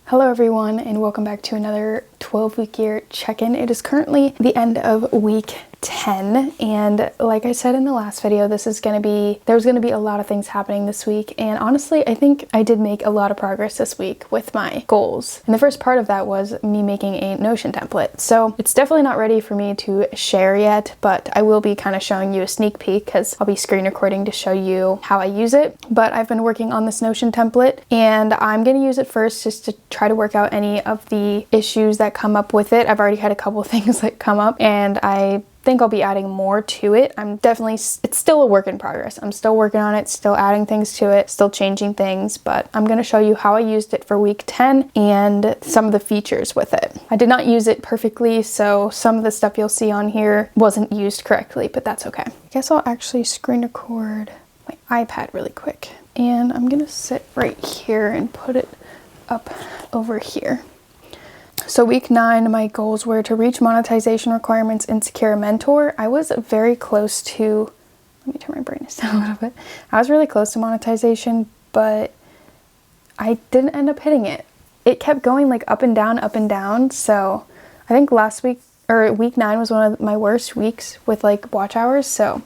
Hello everyone, and welcome back to another 12-week year check-in. It is currently the end of week 10, and like I said in the last video, there's gonna be a lot of things happening this week, and honestly I think I did make a lot of progress this week with my goals. And the first part of that was me making a Notion template. So it's definitely not ready for me to share yet, but I will be kind of showing you a sneak peek because I'll be screen recording to show you how I use it. But I've been working on this Notion template, and I'm gonna use it first just to try to work out any of the issues that come up with it. I've already had a couple of things that come up, and I think I'll be adding more to it. It's still a work in progress. I'm still working on it, still adding things to it, still changing things, but I'm going to show you how I used it for week 10 and some of the features with it. I did not use it perfectly, so some of the stuff you'll see on here wasn't used correctly, but that's okay. I guess I'll actually screen record my iPad really quick, and I'm going to sit right here and put it up over here. So week 9, my goals were to reach monetization requirements and secure a mentor. I was very close to, let me turn my brightness down a little bit. I was really close to monetization, but I didn't end up hitting it. It kept going like up and down. So I think week 9 was one of my worst weeks with like watch hours. So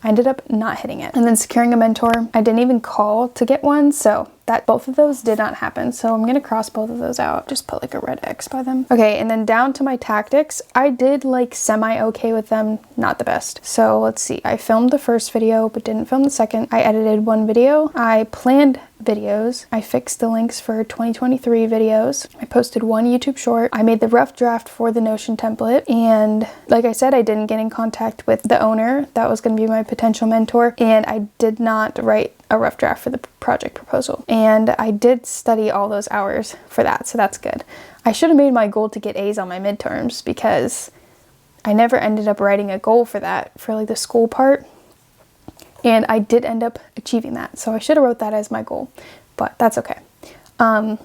I ended up not hitting it. And then securing a mentor, I didn't even call to get one, so both of those did not happen. So I'm gonna cross both of those out, just put like a red X by them. Okay, and then down to my tactics, I did like semi-okay with them, not the best. So let's see, I filmed the first video, but didn't film the second. I edited one video, I planned videos, I fixed the links for 2023 videos, I posted one YouTube short, I made the rough draft for the Notion template, and like I said, I didn't get in contact with the owner that was gonna be my potential mentor, and I did not write a rough draft for the project proposal. And I did study all those hours for that, so that's good. I should have made my goal to get A's on my midterms because I never ended up writing a goal for that, for like the school part. And I did end up achieving that, so I should have wrote that as my goal, but that's okay. I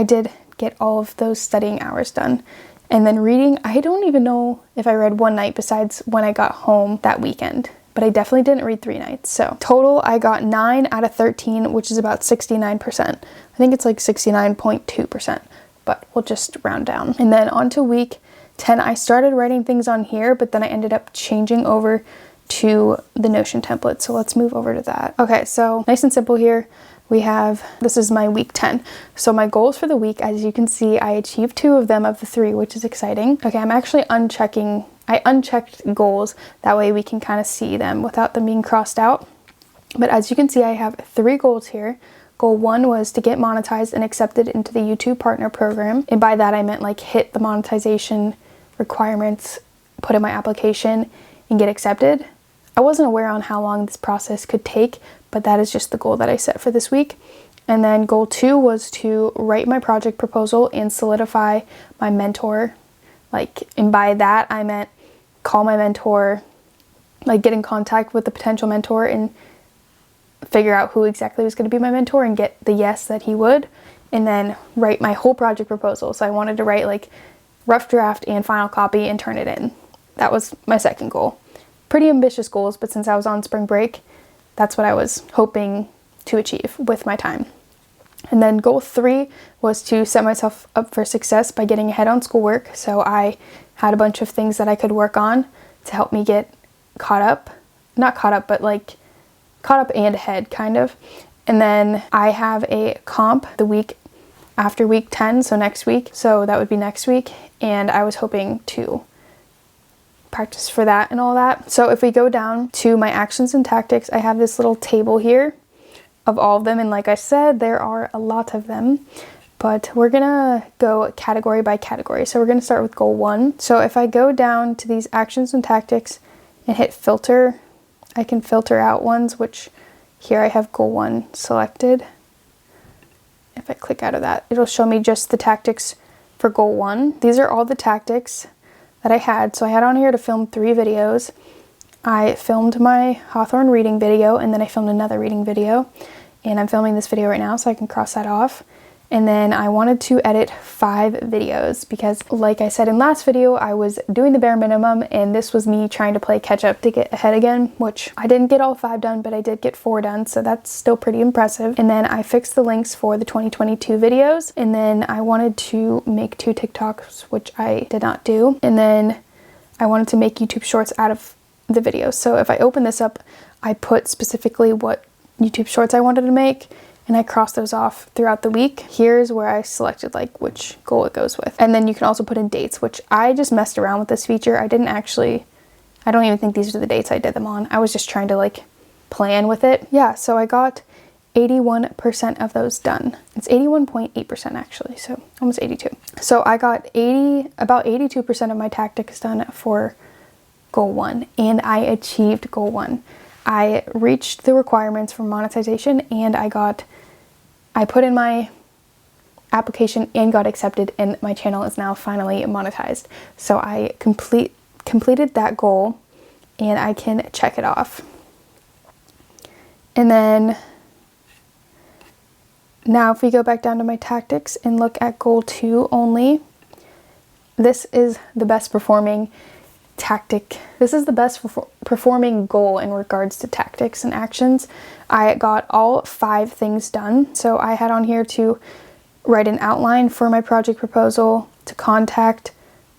did get all of those studying hours done. And then reading, I don't even know if I read one night besides when I got home that weekend, but I definitely didn't read 3 nights. So total, I got 9 out of 13, which is about 69%. I think it's like 69.2%, but we'll just round down. And then on to week 10, I started writing things on here, but then I ended up changing over to the Notion template. So let's move over to that. Okay, so nice and simple here. This is my week 10. So my goals for the week, as you can see, I achieved 2 of them of the 3, which is exciting. Okay, I'm actually I unchecked goals. That way we can kind of see them without them being crossed out. But as you can see, I have 3 goals here. Goal 1 was to get monetized and accepted into the YouTube partner program. And by that I meant like hit the monetization requirements, put in my application, and get accepted. I wasn't aware on how long this process could take, but that is just the goal that I set for this week. And then goal 2 was to write my project proposal and solidify my mentor. And by that I meant call my mentor, like get in contact with the potential mentor and figure out who exactly was going to be my mentor and get the yes that he would, and then write my whole project proposal. So I wanted to write like rough draft and final copy and turn it in. That was my second goal. Pretty ambitious goals, but since I was on spring break, that's what I was hoping to achieve with my time. And then goal 3 was to set myself up for success by getting ahead on schoolwork. So I had a bunch of things that I could work on to help me get caught up. Not caught up, but like caught up and ahead, kind of. And then I have a comp the week after week 10, so next week. So that would be next week. And I was hoping to practice for that and all that. So if we go down to my actions and tactics, I have this little table here of all of them, and like I said, there are a lot of them, but we're gonna go category by category. So we're gonna start with goal 1. So if I go down to these actions and tactics and hit filter, I can filter out ones, which here I have goal 1 selected. If I click out of that, it'll show me just the tactics for goal 1. These are all the tactics that I had. So I had on here to film 3 videos. I filmed my Hawthorne reading video, and then I filmed another reading video, and I'm filming this video right now, so I can cross that off. And then I wanted to edit 5 videos because, like I said in last video, I was doing the bare minimum, and this was me trying to play catch up to get ahead again, which I didn't get all 5 done, but I did get 4 done, so that's still pretty impressive. And then I fixed the links for the 2022 videos, and then I wanted to make 2 TikToks, which I did not do. And then I wanted to make YouTube shorts out of the videos. So if I open this up, I put specifically what YouTube shorts I wanted to make, and I crossed those off throughout the week. Here's where I selected like which goal it goes with. And then you can also put in dates, which I just messed around with this feature. I don't even think these are the dates I did them on. I was just trying to like plan with it. Yeah, so I got 81% of those done. It's 81.8% actually, so almost 82. So I got about 82% of my tactics done for goal 1, and I achieved goal 1. I reached the requirements for monetization, and I put in my application and got accepted, and my channel is now finally monetized. So I completed that goal, and I can check it off. And then now if we go back down to my tactics and look at goal 2 only, this is the best performing tactic. This is the best performing goal in regards to tactics and actions. I got all 5 things done. So I had on here to write an outline for my project proposal, to contact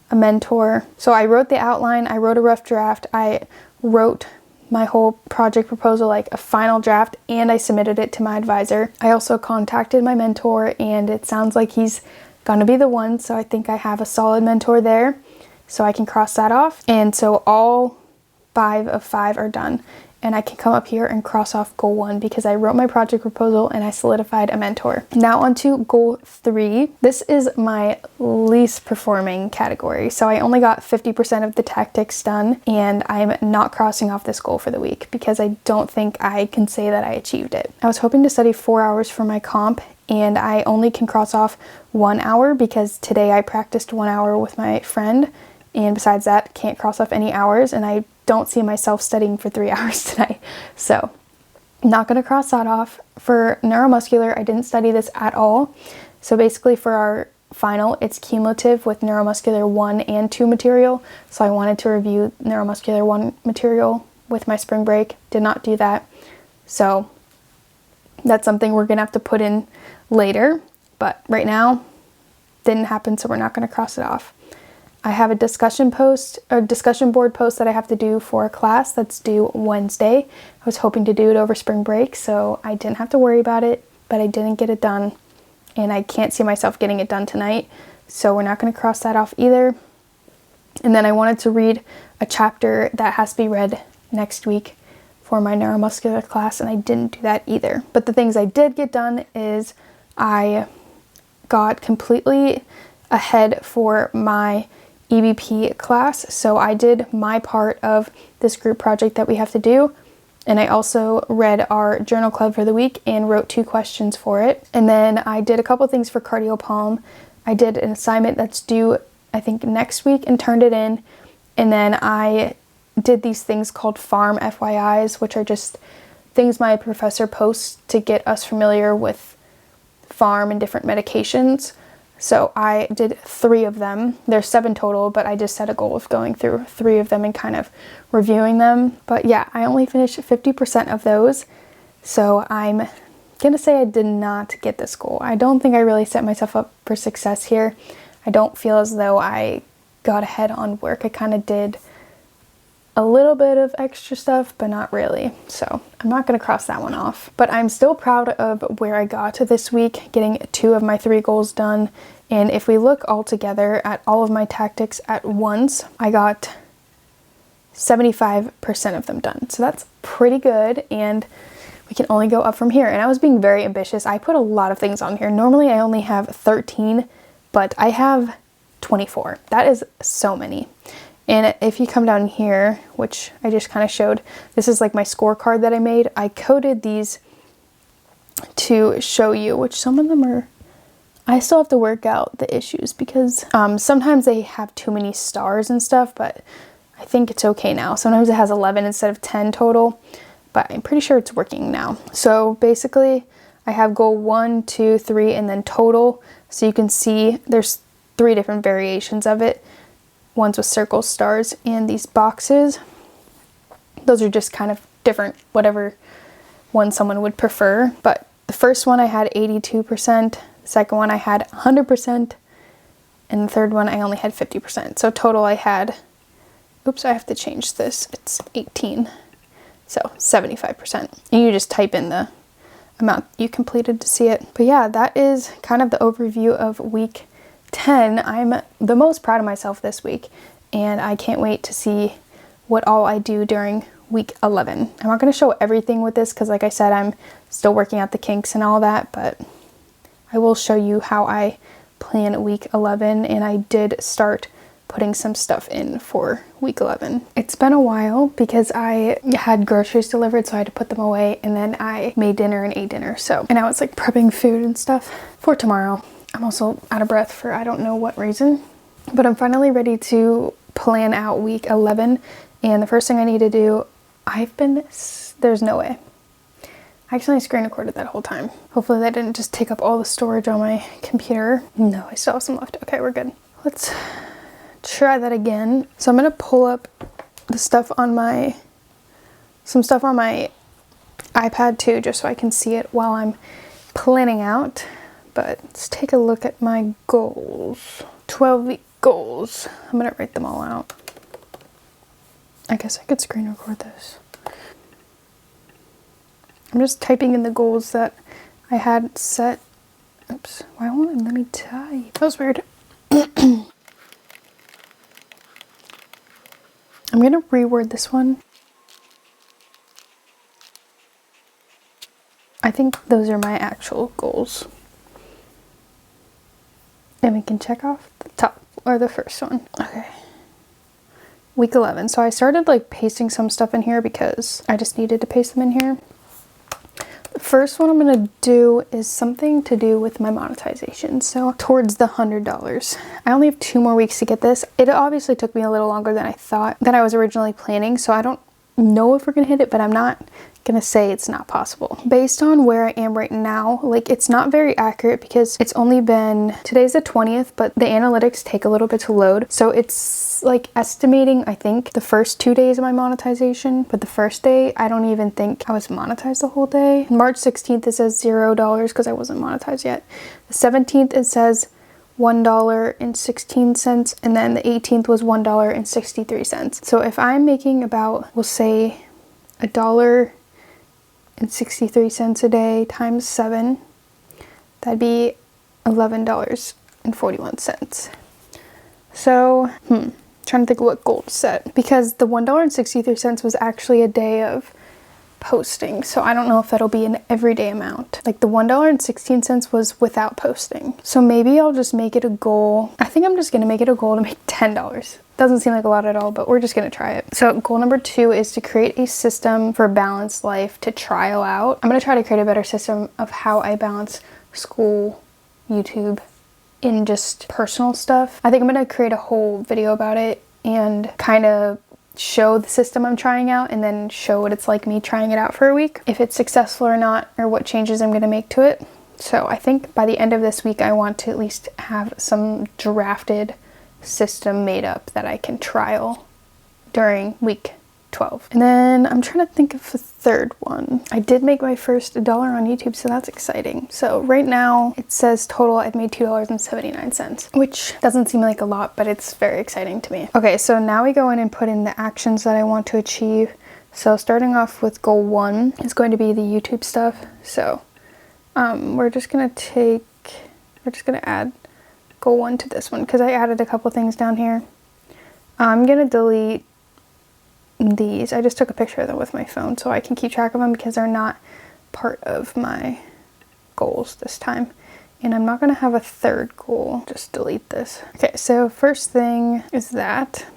a mentor. So I wrote the outline, I wrote a rough draft, I wrote my whole project proposal, like a final draft, and I submitted it to my advisor. I also contacted my mentor, and it sounds like he's gonna be the one, so I think I have a solid mentor there. So I can cross that off. And so all 5 of 5 are done. And I can come up here and cross off goal 1 because I wrote my project proposal and I solidified a mentor. Now on to goal 3. This is my least performing category. So I only got 50% of the tactics done, and I'm not crossing off this goal for the week because I don't think I can say that I achieved it. I was hoping to study 4 hours for my comp, and I only can cross off 1 hour because today I practiced 1 hour with my friend. And besides that, can't cross off any hours, and I don't see myself studying for 3 hours today. So not gonna cross that off. For neuromuscular, I didn't study this at all. So basically for our final, it's cumulative with neuromuscular 1 and 2 material. So I wanted to review neuromuscular 1 material with my spring break. Did not do that. So that's something we're gonna have to put in later. But right now, didn't happen, so we're not gonna cross it off. I have a discussion board post that I have to do for a class that's due Wednesday. I was hoping to do it over spring break, so I didn't have to worry about it, but I didn't get it done, and I can't see myself getting it done tonight, so we're not going to cross that off either. And then I wanted to read a chapter that has to be read next week for my neuromuscular class, and I didn't do that either. But the things I did get done is I got completely ahead for my EBP class. So I did my part of this group project that we have to do, and I also read our journal club for the week and wrote 2 questions for it. And then I did a couple things for cardiopalm. I did an assignment that's due I think next week and turned it in, and then I did these things called farm FYIs, which are just things my professor posts to get us familiar with farm and different medications. So I did 3 of them. There's 7 total, but I just set a goal of going through 3 of them and kind of reviewing them. But yeah, I only finished 50% of those. So I'm gonna say I did not get this goal. I don't think I really set myself up for success here. I don't feel as though I got ahead on work. I kind of did a little bit of extra stuff, but not really. So I'm not gonna cross that one off. But I'm still proud of where I got to this week, getting 2 of my 3 goals done. And if we look all together at all of my tactics at once, I got 75% of them done. So that's pretty good, and we can only go up from here. And I was being very ambitious. I put a lot of things on here. Normally I only have 13, but I have 24. That is so many. And if you come down here, which I just kind of showed, this is like my scorecard that I made. I coded these to show you, which some of them are, I still have to work out the issues because sometimes they have too many stars and stuff, but I think it's okay now. Sometimes it has 11 instead of 10 total, but I'm pretty sure it's working now. So basically I have goal 1, 2, 3, and then total. So you can see there's 3 different variations of it. Ones with circles, stars, and these boxes. Those are just kind of different, whatever one someone would prefer. But the first one I had 82%, the second one I had 100%, and the third one I only had 50%. So total I had, oops, I have to change this, it's 18. So 75%. And you just type in the amount you completed to see it. But yeah, that is kind of the overview of week 10. I'm the most proud of myself this week, and I can't wait to see what all I do during week 11. I'm not going to show everything with this because like I said, I'm still working out the kinks and all that, but I will show you how I plan week 11, and I did start putting some stuff in for week 11. It's been a while because I had groceries delivered, so I had to put them away, and then I made dinner and ate dinner. So, and now it's like prepping food and stuff for tomorrow. I'm also out of breath for I don't know what reason, but I'm finally ready to plan out week 11. And the first thing I need to do, there's no way. I accidentally screen recorded that whole time. Hopefully that didn't just take up all the storage on my computer. No, I still have some left. Okay, we're good. Let's try that again. So I'm gonna pull up the stuff on some stuff on my iPad too, just so I can see it while I'm planning out. But let's take a look at my goals. 12-week goals. I'm gonna write them all out. I guess I could screen record this. I'm just typing in the goals that I had set. Oops, why won't it let me type? That was weird. I'm gonna reword this one. I think those are my actual goals. And we can check off the top or the first one. Okay. Week 11. So I started like pasting some stuff in here because I just needed to paste them in here. The first one I'm going to do is something to do with my monetization. So towards the $100. I only have 2 more weeks to get this. It obviously took me a little longer than I was originally planning. So I don't know if we're going to hit it, but I'm not gonna say it's not possible. Based on where I am right now, like it's not very accurate because it's only been, today's the 20th, but the analytics take a little bit to load. So it's like estimating, I think, the first 2 days of my monetization, but the first day, I don't even think I was monetized the whole day. March 16th, it says $0 because I wasn't monetized yet. The 17th, it says $1.16, and then the 18th was $1.63. So if I'm making about, we'll say $1.63 a day times 7, that'd be $11.41. So, trying to think of what goal to set, because the $1.63 was actually a day of posting, so I don't know if that'll be an everyday amount. Like the $1.16 was without posting, so maybe I'll just make it a goal. I think I'm just gonna make it a goal to make $10. Doesn't seem like a lot at all, but we're just gonna try it. So goal number 2 is to create a system for a balanced life to trial out. I'm gonna try to create a better system of how I balance school, YouTube, and just personal stuff. I think I'm gonna create a whole video about it and kind of show the system I'm trying out and then show what it's like me trying it out for a week, if it's successful or not, or what changes I'm going to make to it. So I think by the end of this week I want to at least have some drafted system made up that I can trial during week 12. And then I'm trying to think of a third one. I did make my first $1 on YouTube, so that's exciting. So right now it says total I've made $2.79, which doesn't seem like a lot, but it's very exciting to me. Okay, so now we go in and put in the actions that I want to achieve. So starting off with goal 1 is going to be the YouTube stuff. So we're just gonna add goal 1 to this one because I added a couple things down here. I'm gonna delete these. I just took a picture of them with my phone so I can keep track of them because they're not part of my goals this time. And I'm not going to have a third goal. Just delete this. Okay, so first thing is that.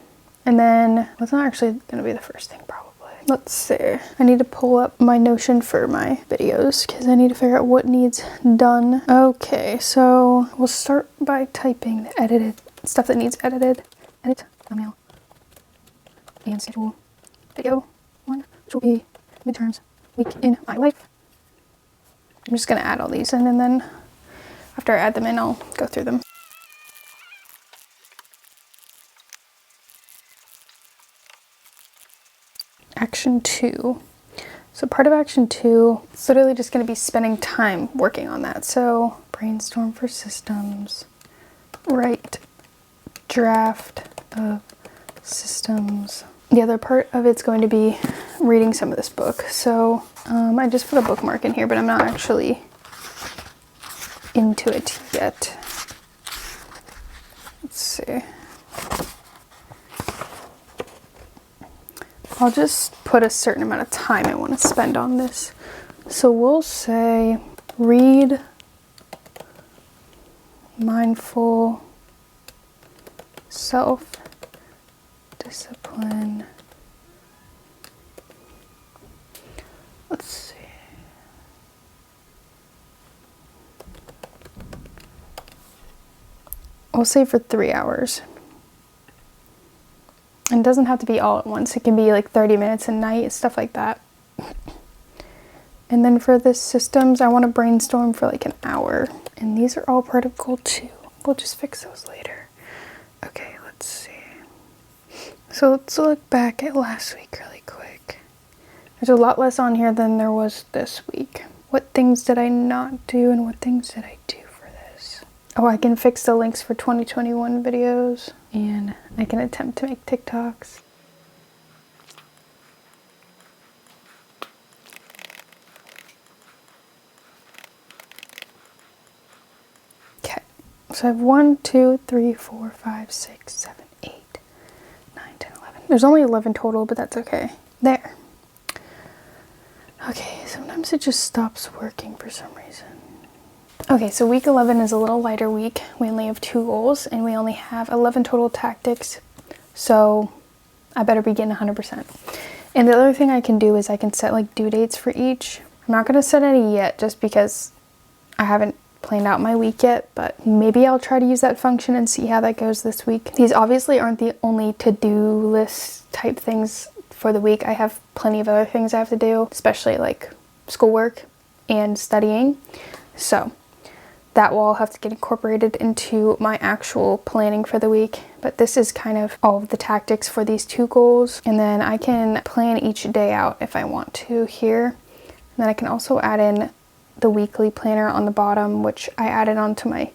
And then, well, it's not actually going to be the first thing probably. Let's see. I need to pull up my Notion for my videos because I need to figure out what needs done. Okay, so we'll start by typing the edited stuff that needs edited. Edit, thumbnail, and schedule. Video 1, which will be midterms week in my life. I'm just gonna add all these in, and then after I add them in, I'll go through them. Action 2. So part of action 2 is literally just going to be spending time working on that. So brainstorm for systems, write draft of systems. The other part of it's going to be reading some of this book. So I just put a bookmark in here, but I'm not actually into it yet. Let's see. I'll just put a certain amount of time I want to spend on this. So we'll say read mindful self-discipline. Let's see. We'll say for 3 hours. And it doesn't have to be all at once. It can be like 30 minutes a night, stuff like that. And then for the systems, I want to brainstorm for like an hour. And these are all part of goal 2. We'll just fix those later. Okay, let's see. So let's look back at last week really quick. There's a lot less on here than there was this week. What things did I not do and what things did I do for this? Oh, I can fix the links for 2021 videos. And I can attempt to make TikToks. Okay, so I have 1, 2, 3, 4, 5, 6, 7, 8, 9, 10, 11. There's only 11 total, but that's okay. There. Okay, sometimes it just stops working for some reason. Okay, so week 11 is a little lighter week. We only have 2 goals and we only have 11 total tactics. So I better begin 100%. And the other thing I can do is I can set like due dates for each. I'm not gonna set any yet just because I haven't planned out my week yet, but maybe I'll try to use that function and see how that goes this week. These obviously aren't the only to-do list type things for the week. I have plenty of other things I have to do, especially like schoolwork and studying. So that will all have to get incorporated into my actual planning for the week. But this is kind of all of the tactics for these 2 goals. And then I can plan each day out if I want to here. And then I can also add in the weekly planner on the bottom, which I added onto my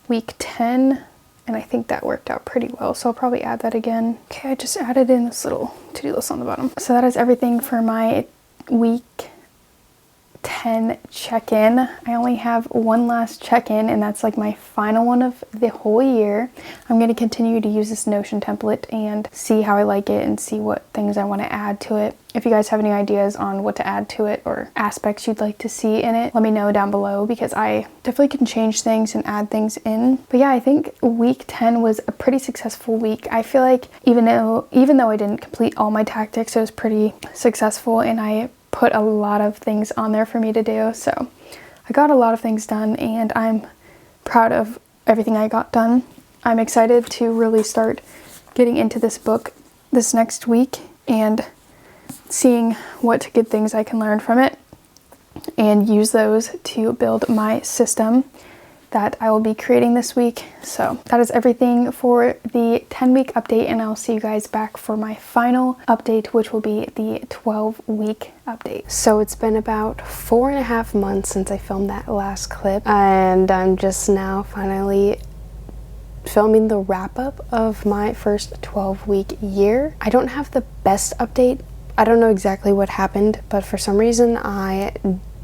week 10. And I think that worked out pretty well. So I'll probably add that again. Okay, I just added in this little to-do list on the bottom. So that is everything for my week 10 check-in. I only have one last check-in and that's like my final one of the whole year. I'm going to continue to use this Notion template and see how I like it and see what things I want to add to it. If you guys have any ideas on what to add to it or aspects you'd like to see in it, let me know down below because I definitely can change things and add things in. But yeah, I think week 10 was a pretty successful week. I feel like even though I didn't complete all my tactics, it was pretty successful and I put a lot of things on there for me to do. So I got a lot of things done and I'm proud of everything I got done. I'm excited to really start getting into this book this next week and seeing what good things I can learn from it and use those to build my system that I will be creating this week. So that is everything for the 10-week update and I'll see you guys back for my final update, which will be the 12-week update. So it's been about 4.5 months since I filmed that last clip and I'm just now finally filming the wrap-up of my first 12-week year. I don't have the best update. I don't know exactly what happened, but for some reason I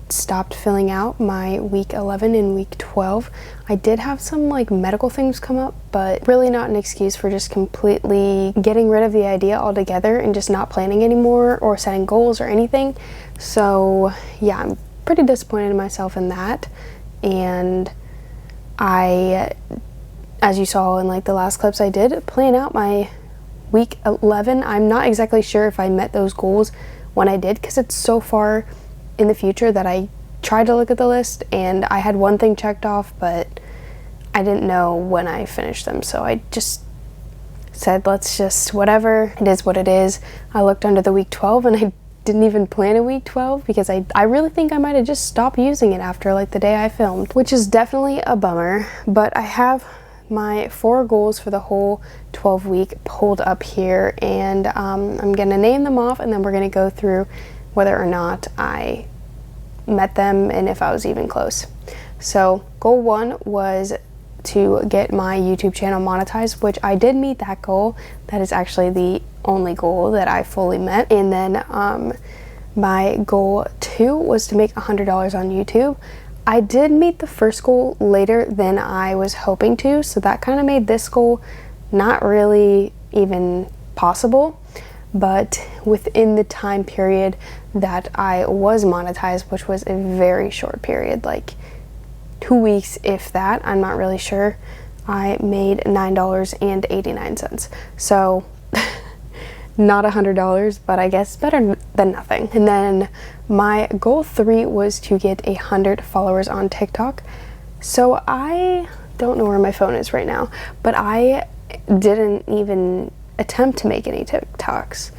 stopped filling out my week 11 and week 12. I did have some like medical things come up, but really not an excuse for just completely getting rid of the idea altogether and just not planning anymore or setting goals or anything. So yeah, I'm pretty disappointed in myself in that. And I, as you saw in like the last clips, I did plan out my week 11. I'm not exactly sure if I met those goals when I did because it's so far in the future that I tried to look at the list and I had one thing checked off, but I didn't know when I finished them. So I just said, let's just, whatever, it is what it is. I looked under the week 12 and I didn't even plan a week 12 because I really think I might have just stopped using it after like the day I filmed, which is definitely a bummer. But I have my 4 goals for the whole 12 week pulled up here, and I'm gonna name them off, and then we're gonna go through whether or not I met them and if I was even close. So goal 1 was to get my YouTube channel monetized, which I did meet that goal. That is actually the only goal that I fully met. And then my goal 2 was to make $100 on YouTube. I did meet the first goal later than I was hoping to, so that kind of made this goal not really even possible. But within the time period that I was monetized, which was a very short period, like 2 weeks if that, I'm not really sure, I made $9.89. So not $100, but I guess better than nothing. And then my goal 3 was to get 100 followers on TikTok. So I don't know where my phone is right now, but I didn't even attempt to make any TikToks.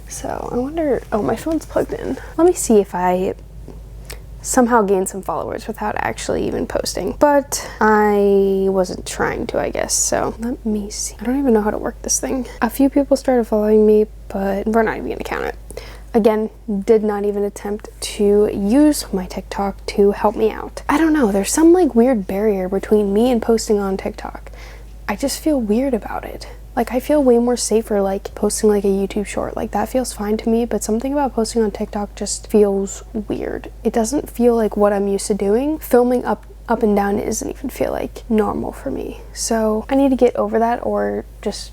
So I wonder, oh, my phone's plugged in. Let me see if I somehow gain some followers without actually even posting, but I wasn't trying to, I guess. So let me see. I don't even know how to work this thing. A few people started following me, but we're not even gonna count it. Again, did not even attempt to use my TikTok to help me out. I don't know, there's some like weird barrier between me and posting on TikTok. I just feel weird about it. Like, I feel way more safer like posting like a YouTube short. Like, that feels fine to me, but something about posting on TikTok just feels weird. It doesn't feel like what I'm used to doing. Filming up and down doesn't even feel like normal for me. So I need to get over that, or just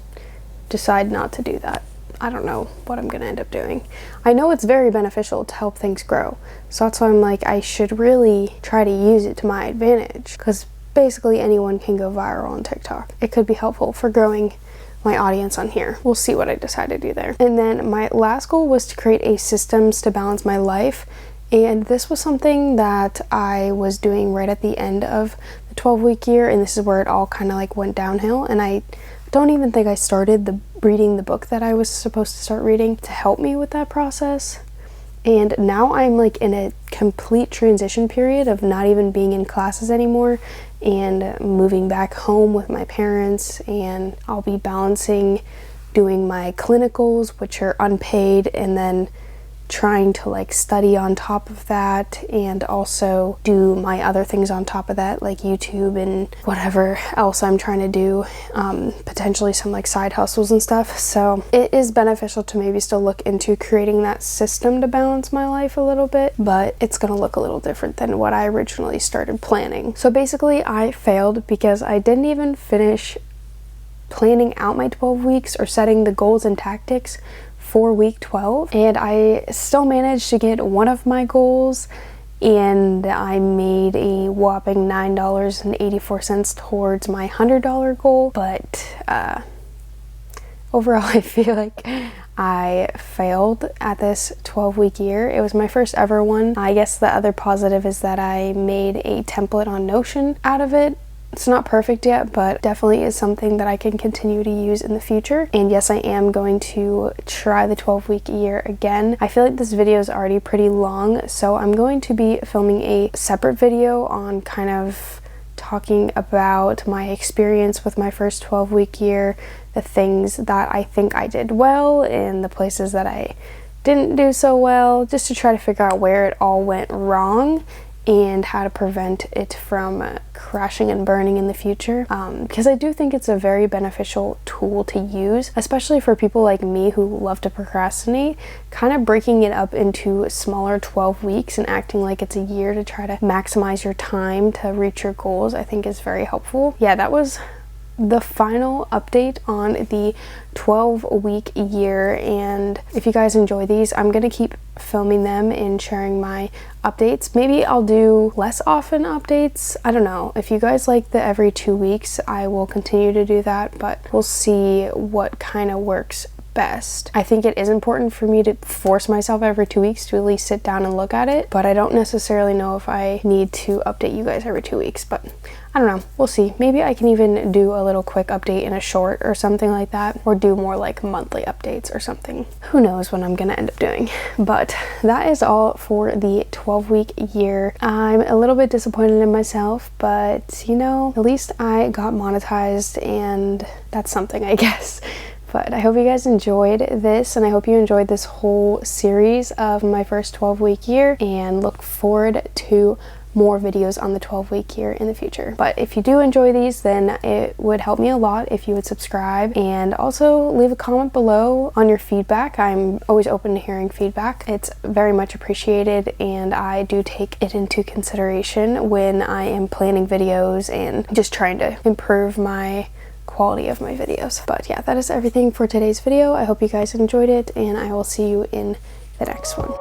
decide not to do that. I don't know what I'm gonna end up doing. I know it's very beneficial to help things grow. So that's why I'm like, I should really try to use it to my advantage, because basically anyone can go viral on TikTok. It could be helpful for growing my audience on here. We'll see what I decide to do there. And then my last goal was to create a systems to balance my life. And this was something that I was doing right at the end of the 12-week year. And this is where it all kind of like went downhill. And I don't even think I started reading the book that I was supposed to start reading to help me with that process. And now I'm like in a complete transition period of not even being in classes anymore and moving back home with my parents, and I'll be balancing doing my clinicals, which are unpaid, and then trying to like study on top of that, and also do my other things on top of that, like YouTube and whatever else I'm trying to do, potentially some like side hustles and stuff. So it is beneficial to maybe still look into creating that system to balance my life a little bit, but it's gonna look a little different than what I originally started planning. So basically I failed because I didn't even finish planning out my 12 weeks or setting the goals and tactics for week 12, and I still managed to get one of my goals, and I made a whopping $9.84 towards my $100 goal. But overall I feel like I failed at this 12-week year. It was my first ever one. I guess the other positive is that I made a template on Notion out of it. It's not perfect yet, but definitely is something that I can continue to use in the future. And yes, I am going to try the 12-week year again. I feel like this video is already pretty long, so I'm going to be filming a separate video on kind of talking about my experience with my first 12-week year, the things that I think I did well and the places that I didn't do so well, just to try to figure out where it all went wrong and how to prevent it from crashing and burning in the future, because I do think it's a very beneficial tool to use, especially for people like me who love to procrastinate. Kind of breaking it up into smaller 12 weeks and acting like it's a year to try to maximize your time to reach your goals, I think is very helpful. Yeah, that was the final update on the 12-week year, and if you guys enjoy these, I'm gonna keep filming them and sharing my updates. Maybe I'll do less often updates. I don't know. If you guys like the every 2 weeks, I will continue to do that, but we'll see what kind of works best. I think it is important for me to force myself every 2 weeks to at least sit down and look at it, but I don't necessarily know if I need to update you guys every 2 weeks, but I don't know, we'll see. Maybe I can even do a little quick update in a short or something like that, or do more like monthly updates or something. Who knows what I'm gonna end up doing. But that is all for the 12-week year. I'm a little bit disappointed in myself, but you know, at least I got monetized, and that's something, I guess. But I hope you guys enjoyed this, and I hope you enjoyed this whole series of my first 12-week year, and look forward to more videos on the 12-week year in the future. But if you do enjoy these, then it would help me a lot if you would subscribe, and also leave a comment below on your feedback. I'm always open to hearing feedback. It's very much appreciated, and I do take it into consideration when I am planning videos and just trying to improve my quality of my videos. But yeah, that is everything for today's video. I hope you guys enjoyed it, and I will see you in the next one.